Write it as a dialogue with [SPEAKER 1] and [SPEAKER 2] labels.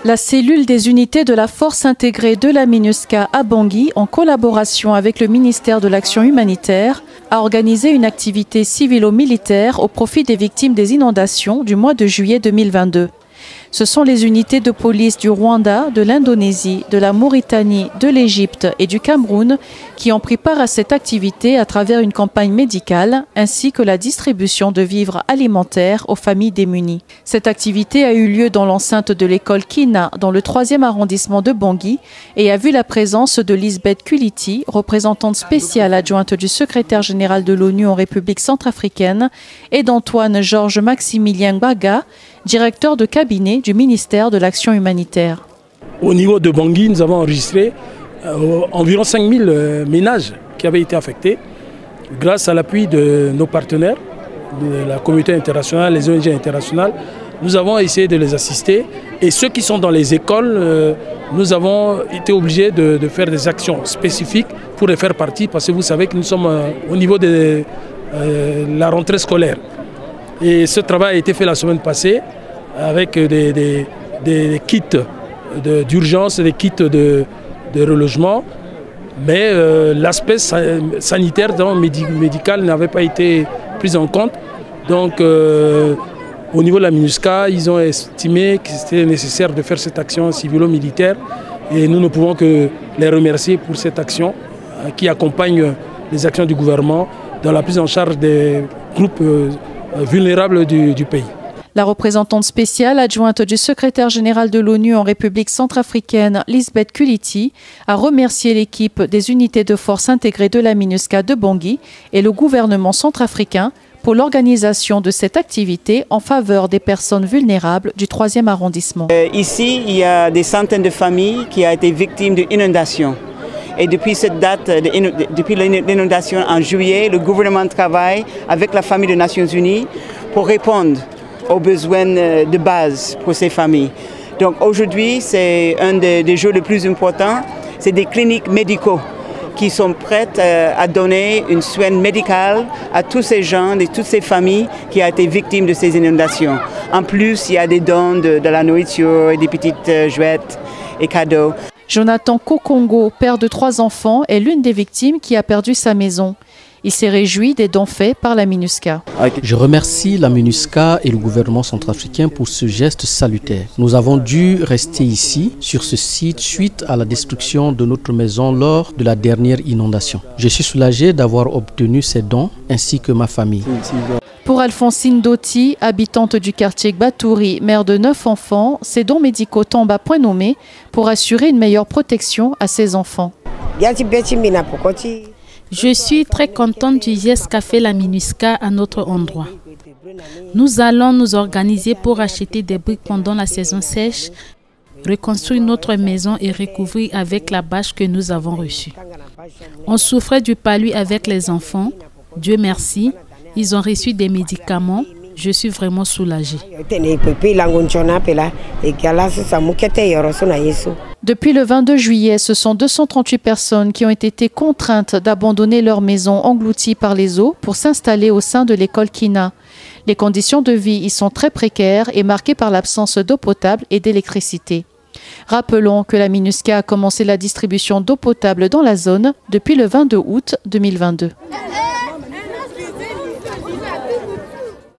[SPEAKER 1] La cellule des unités de la force intégrée de la MINUSCA à Bangui, en collaboration avec le ministère de l'Action humanitaire, a organisé une activité civilo-militaire au profit des victimes des inondations du mois de juillet 2022. Ce sont les unités de police du Rwanda, de l'Indonésie, de la Mauritanie, de l'Égypte et du Cameroun qui ont pris part à cette activité à travers une campagne médicale ainsi que la distribution de vivres alimentaires aux familles démunies. Cette activité a eu lieu dans l'enceinte de l'école Kina dans le 3e arrondissement de Bangui et a vu la présence de Lisbeth Kuliti, représentante spéciale adjointe du secrétaire général de l'ONU en République centrafricaine, et d'Antoine Georges Maximilien Baga, directeur de cabinet du ministère de l'Action humanitaire.
[SPEAKER 2] Au niveau de Bangui, nous avons enregistré environ 5000 ménages qui avaient été affectés grâce à l'appui de nos partenaires, de la communauté internationale, les ONG internationales. Nous avons essayé de les assister et ceux qui sont dans les écoles, nous avons été obligés de faire des actions spécifiques pour les faire partie parce que vous savez que nous sommes au niveau de la rentrée scolaire. Et ce travail a été fait la semaine passée avec des kits d'urgence, des kits de relogement. Mais l'aspect sanitaire, médical n'avait pas été pris en compte. Donc au niveau de la MINUSCA, ils ont estimé qu'il était nécessaire de faire cette action civilo-militaire. Et nous ne pouvons que les remercier pour cette action qui accompagne les actions du gouvernement dans la prise en charge des groupes vulnérables du pays.
[SPEAKER 1] La représentante spéciale adjointe du secrétaire général de l'ONU en République centrafricaine, Lisbeth Kuliti, a remercié l'équipe des unités de force intégrées de la MINUSCA de Bangui et le gouvernement centrafricain pour l'organisation de cette activité en faveur des personnes vulnérables du 3e arrondissement.
[SPEAKER 3] Ici, il y a des centaines de familles qui ont été victimes d'inondations. Et depuis cette date, depuis l'inondation en juillet, le gouvernement travaille avec la famille des Nations Unies pour répondre aux besoins de base pour ces familles. Donc aujourd'hui, c'est un des jours les plus importants. C'est des cliniques médicaux qui sont prêtes à donner une soin médicale à tous ces gens et toutes ces familles qui ont été victimes de ces inondations. En plus, il y a des dons de la nourriture et des petites jouettes et cadeaux.
[SPEAKER 1] Jonathan Kokongo, père de 3 enfants, est l'une des victimes qui a perdu sa maison. Il s'est réjoui des dons faits par la MINUSCA.
[SPEAKER 4] Je remercie la MINUSCA et le gouvernement centrafricain pour ce geste salutaire. Nous avons dû rester ici, sur ce site, suite à la destruction de notre maison lors de la dernière inondation. Je suis soulagé d'avoir obtenu ces dons, ainsi que ma famille.
[SPEAKER 1] Pour Alphonsine Doti, habitante du quartier Gbatouri, mère de 9 enfants, ces dons médicaux tombent à point nommé pour assurer une meilleure protection à ses enfants.
[SPEAKER 5] Je suis très contente du geste qu'a fait la MINUSCA à notre endroit. Nous allons nous organiser pour acheter des briques pendant la saison sèche, reconstruire notre maison et recouvrir avec la bâche que nous avons reçue. On souffrait du palu avec les enfants. Dieu merci, ils ont reçu des médicaments. Je suis vraiment soulagée.
[SPEAKER 1] Depuis le 22 juillet, ce sont 238 personnes qui ont été contraintes d'abandonner leur maison engloutie par les eaux pour s'installer au sein de l'école Kina. Les conditions de vie y sont très précaires et marquées par l'absence d'eau potable et d'électricité. Rappelons que la MINUSCA a commencé la distribution d'eau potable dans la zone depuis le 22 août 2022.